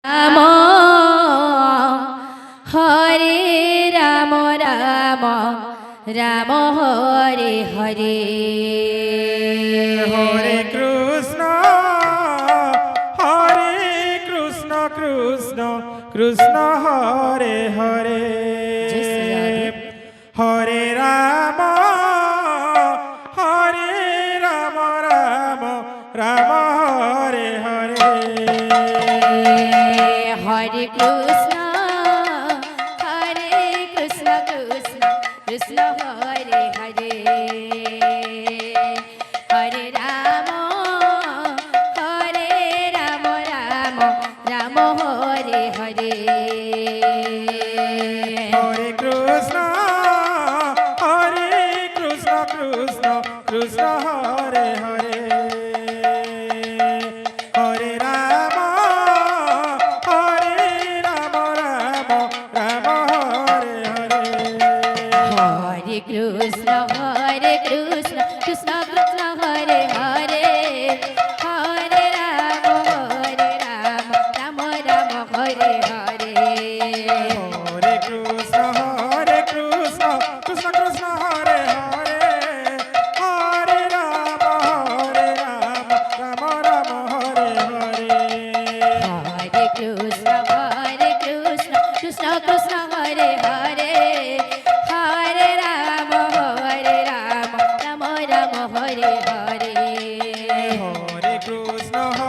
Ram Hare Ram Ram Ram Hare Hare Hare Krishna Krishna Krishna Hare Hare Hare Ram Ram Ram Hare Hare Hare Krishna Krishna Krishna Hare Hare Hare Ram Ram Ram Hare Hare Hare Krishna Krishna Krishna Hare Hare Hare Ram Ram Ram Hare Hare Hare Krishna Krishna Krishna Hare Hare Hare Ram Ram Ram Hare Hare Hare Krishna Krishna Krishna Hare Hare Hare Ram Ram Ram Hare Hare Hare Krishna Krishna Krishna Hare Hare Hare Ram Ram Ram Hare Hare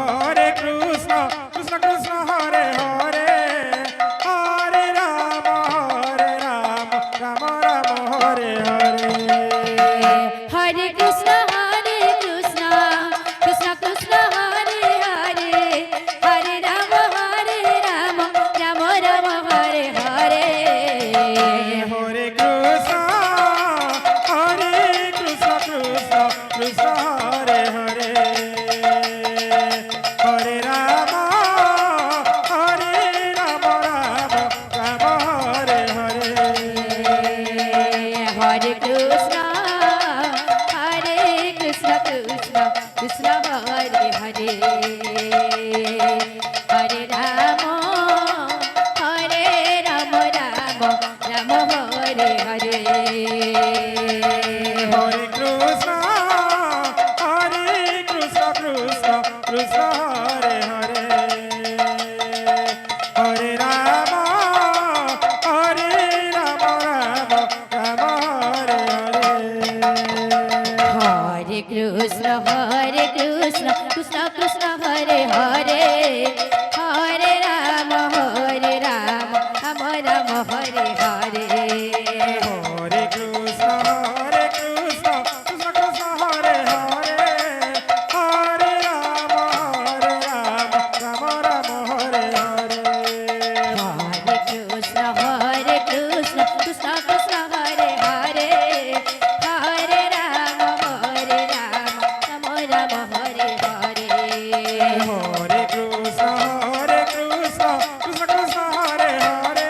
Hare Krishna Krishna Krishna Hare Hare Hare Ram Ram Ram Hare Hare Hare Krishna Krishna Krishna Hare Hare Hare Ram Ram Ram Hare Hare Hare Krishna Krishna Hare Hare Hare Ram Ram Ram Hare Hare Hare Krishna Krishna Krishna Hare Hare Hare Ram Ram Ram Hare Hare Hare Krishna Krishna Hare Hare Hare Ram Ram Ram Hare Hare Hare Krishna Krishna Krishna Hare Hare Hare Ram Ram Ram Hare Hare Hare Krishna Krishna Krishna Hare Hare Hare Ram Ram Ram Hare Hare Hare Krishna Krishna Krishna Hare Hare Hare Ram Ram Ram Hare Hare Hare Krishna Krishna Krishna Hare Hare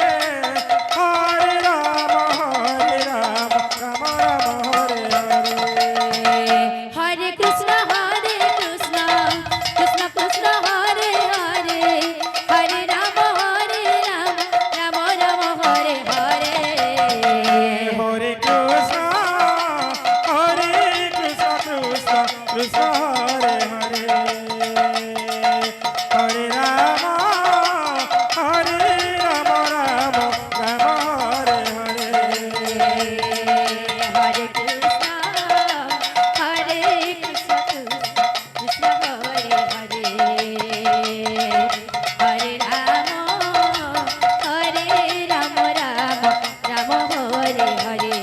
Hare Ram Ram Ram Hare Hare Hare Krishna Krishna Krishna Hare Hare Hare Ram Ram Ram Hare Hare Hare Krishna Krishna Hare Hare Hare Ram Ram Ram Hare Hare Hare Krishna Krishna Hare Hare Hare Ram Ram Hare Hare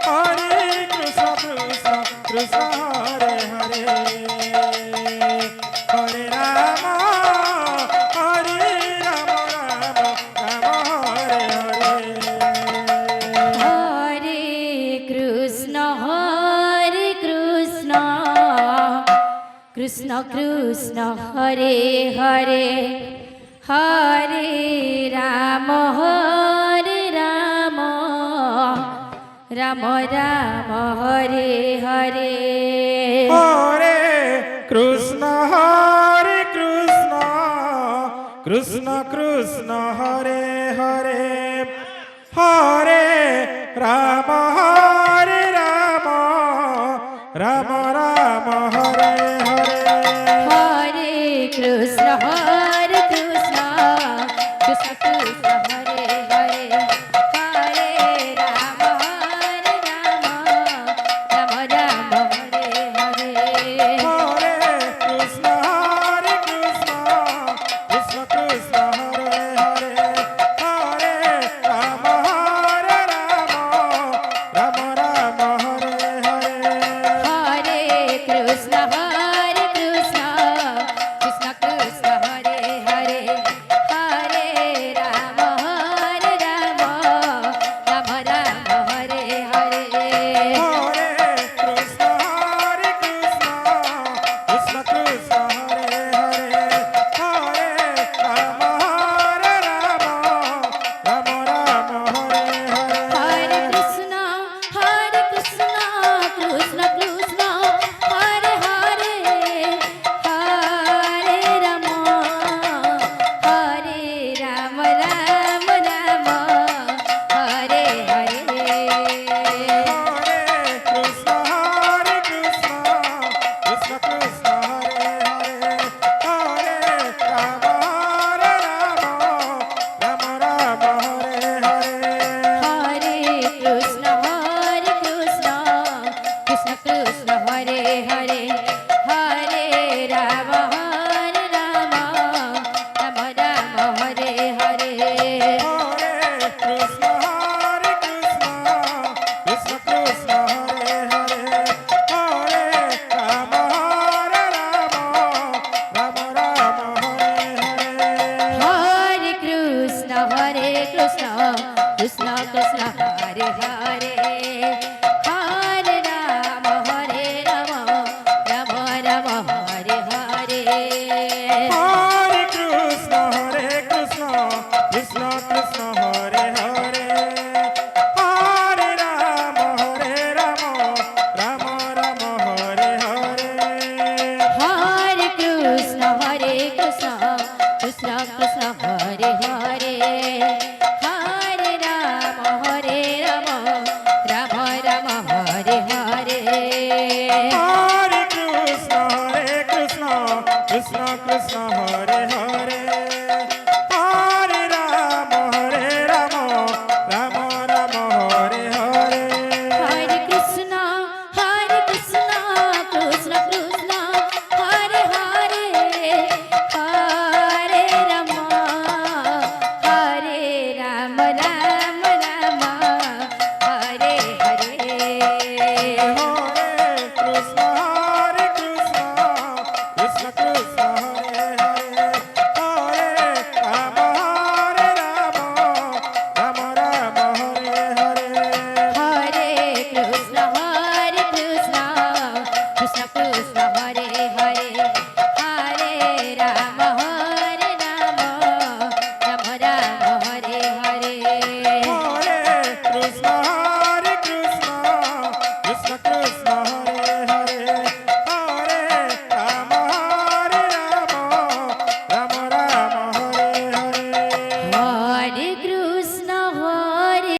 Hare Krishna Krishna Hare Hare Hare Ram Ram Hare Hare Hare Krishna Krishna Krishna Hare Hare Hare Ram Ram Ram Hare Hare Hare Krishna Krishna Krishna Hare Hare Hare Ram Ram Ram Hare Hare Hare Krishna Krishna Krishna Hare Hare Hare Ram Ram Ram Hare Hare Hare Krishna Krishna Krishna Hare Hare Hare Ram Ram Ram Hare Hare Hare Krishna Krishna Krishna Krishna Hare Hare Hare Ram Ram Ram Hare Hare Hare Krishna Krishna Krishna Hare Hare Hare Ram Ram Ram Hare Hare Hare Krishna Krishna Krishna Krishna Hare Hare Hare Ram Ram Ram Hare Hare Hare Krishna Krishna Krishna Hare Hare Hare Ram Ram Ram Hare Hare Hare Krishna Krishna Krishna Hare Hare Hare Ram Ram Ram Hare Hare Hare Krishna Krishna Krishna Hare Hare Hare Ram Ram Ram Hare Hare Hare Krishna Krishna Krishna Hare Hare Hare Ram Ram Ram Hare Hare Hare Krishna Krishna Krishna Hare Hare Hare Ram Ram Ram Hare Hare Hare Krishna Krishna Krishna Hare Hare Hare Ram Ram Ram Hare Hare Hare Krishna Krishna Krishna Hare Hare